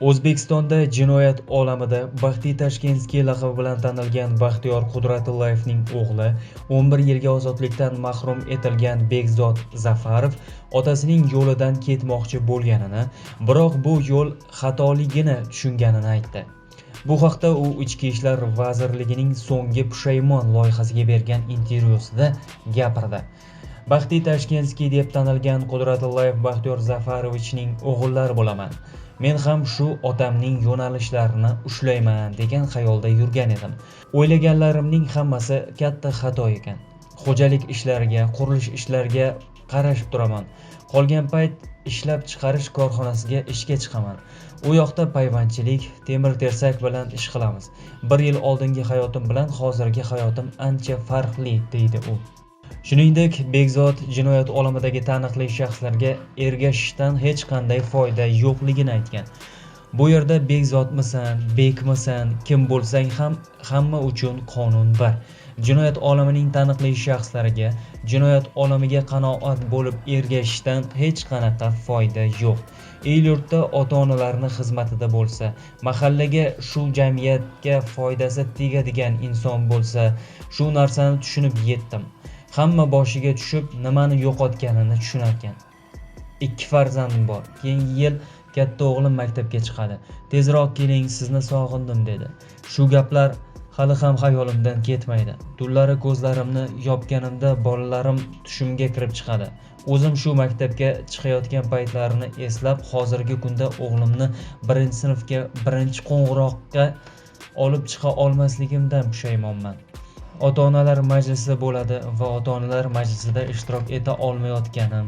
O'zbekistonda jinoyat olamida Baxtiy Tashkenskiy laqabi bilan tanilgan Baxtiyor Qudratullayevning o'g'li 11 yilga ozodlikdan mahrum etilgan Bekzod Zafarov otasining yo'lidan ketmoqchi bo'lganini, biroq bu yo'l xatoligini tushunganini aytdi. Bu haqda u Ichki ishlar vazirligining so'nggi pushaymon loyihasiga bergan intervyusida gapirdi. Baxtiy Tashkenskiy deb tanilgan Qudratullayev Baxtiyor Zafarovichning o'g'illari bo'laman. Men ham shu otamning yo'nalishlarini ushlayman degan xayolda yurgan edim. O'ylaganlarimning hammasi katta xato ekan. Xo'jalik ishlariga, qurilish ishlariga qarashib turaman. Qolgan payt ishlab chiqarish korxonasiga ishga chiqaman. U yoqda payvandchilik, temir-tersak bilan ish qilamiz. 1 yil oldingi hayotim bilan hozirgi hayotim ancha farqli, deydi u. Shuningdek, Bekzod jinoyat olamidagi taniqli shaxslarga ergashishdan hech qanday foyda yo'qligini aytgan. Bu yerda Bekzodmisan, Bekmisan, kim bo'lsang ham hamma uchun qonun bir. Jinoyat olamining taniqli shaxslariga, jinoyat olamiga qanoat bo'lib ergashishdan hech qanaqa foyda yo'q. El-yurtda ota-onalarning xizmatida bo'lsa, mahallaga, shu jamiyatga foydasi tegadigan inson bo'lsa, shu narsani tushunib yetdim. Hamma boshiga tushib nimani yo'qotganini tushunarkan. 2 farzandim bor. Keyingi yil katta o'g'lim maktabga chiqadi. Tezroq keling, sizni sog'indim dedi. Shu gaplar hali ham xayolimdan ketmaydi. Tunlari ko'zlarimni yopganimda bolalarim tushimga kirib chiqadi. O'zim shu maktabga chiqayotgan paytlarini eslab, hozirgi kunda o'g'limni 1-sinfga 1-qo'ng'iroqqa olib chiqa olmasligimdan pushaymonman. Ota-onalar majlisi bo'ladi va ota-onalar majlisida ishtirok eta olmayotganim,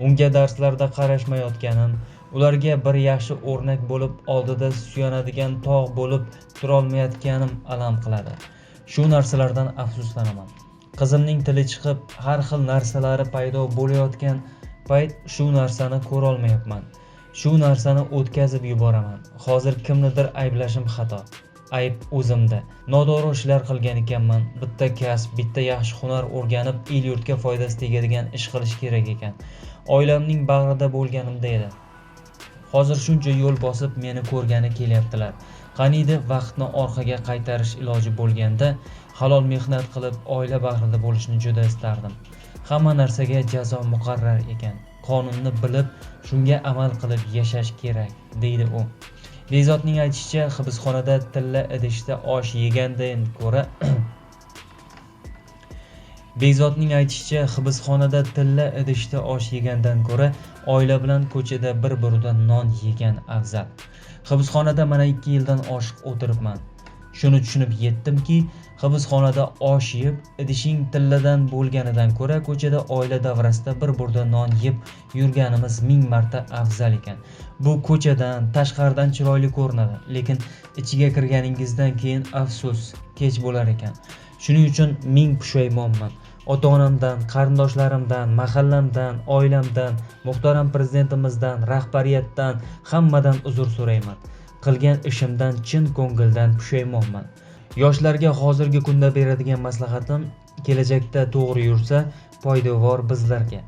unga darslarda qarashmayotganim, ularga bir yaxshi o'rnak bo'lib, oldida suyanadigan tog' bo'lib turolmayotganim alam qiladi. Shu narsalardan afsuslanaman. Qizimning tili chiqib, har xil narsalari paydo bo'layotgan payt shu narsani ko'ra olmayapman. Shu narsani o'tkazib yuboraman. Hozir kimnidir ayblashim xato. Ayb o'zimda. Noto'g'ri ishlar qilgan ekanman. Bitta kasb, bitta yaxshi hunar o'rganib, el-yurtga foydasi tegadigan ish qilish kerak ekan. Oilamning bag'rida bo'lganimda edi. Hozir shuncha yo'l bosib meni ko'rgani kelyaptilar. Qaniydi vaqtni orqaga qaytarish iloji bo'lganda, halol mehnat qilib, oila bag'rida bo'lishni juda istardim. Hamma narsaga jazo muqarrar ekan. Qonunni bilib, shunga amal qilib yashash kerak, deydi u. Bekzodning aytishicha, hibsxonada tilla idishda osh yegandan ko'ra oila bilan ko'chada bir burda non yegan afzal. Hibsxonada mana 2 yildan oshiq o'tiribman. Shuni tushunib yetdimki, hibsxonada osh yeb, idishing tilladan bo'lganidan ko'ra ko'chada oila davrasida bir burda non yeb yurganimiz 1000 marta afzal ekan. Bu ko'chadan, tashqaridan chiroyli ko'rinadi, lekin ichiga kirganingizdan keyin afsus, kech bo'lar ekan. Shuning uchun 1000 pushaymonman. Ota-onamdan, qarindoshlarimdan, mahallamdan, oilamdan, muhtaram prezidentimizdan, rahbariyatdan, hammadan uzr so'rayman. Qilgan ishimdan chin ko'ngildan pushaymonman. Yoshlarga hozirgi kunda beradigan maslahatim, kelajakda to'g'ri yursa, poydevor bizlarga.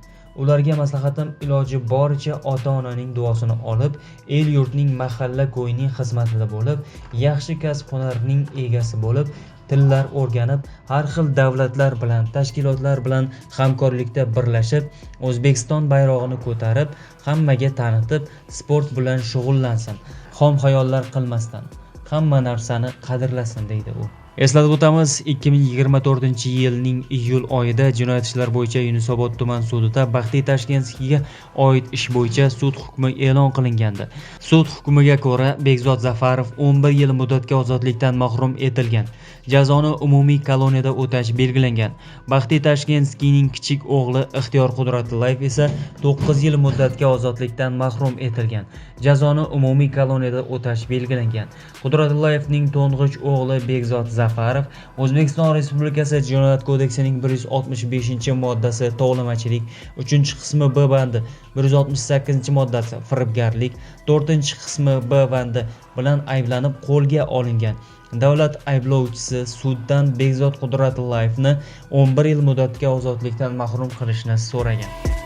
Ularga maslahatim iloji boricha ota-onaning duosini olib, el-yurtning mahalla ko'yining xizmatida bo'lib, yaxshi kasb-hunarning egasi bo'lib, tillar o'rganib, har xil davlatlar bilan, tashkilotlar bilan hamkorlikda birlashib, O'zbekiston bayrog'ini ko'tarib, hammaga tanitib, sport bilan shug'ullansin. Xom xayollar qilmasdan, hamma narsani qadrlasin, deydi u. Eslatib o'tamiz, 2024-yilning iyul oyida Jinoyat ishlar bo'yicha Yunusobod tuman sudida Baxtiy Tashkenskiyga oid ish bo'yicha sud hukmi e'lon qilingandi. Sud hukmiga ko'ra, Bekzod Zafarov 11 yil muddatga ozodlikdan mahrum etilgan. Jazoni umumiy koloniyada o'tash belgilangan. Baxtiy Tashkenskiyning kichik o'g'li Ixtiyor Qudratullayev esa 9 yil muddatga ozodlikdan mahrum etilgan. Jazoni umumiy koloniyada o'tash belgilangan. Qudratullayevning to'ng'ich o'g'li Bekzod Zafarov O'zbekiston Respublikasi Jinoyat kodeksining 165-moddasi tovlamachilik, 3-qismi B bandi, 168-moddasi firibgarlik, 4-qismi B bandi bilan ayblanib qo'lga olingan. Davlat ayblovchisi suddan Bekzod Qudratullayevni 11 yil muddatga ozodlikdan mahrum qilishni so'ragan.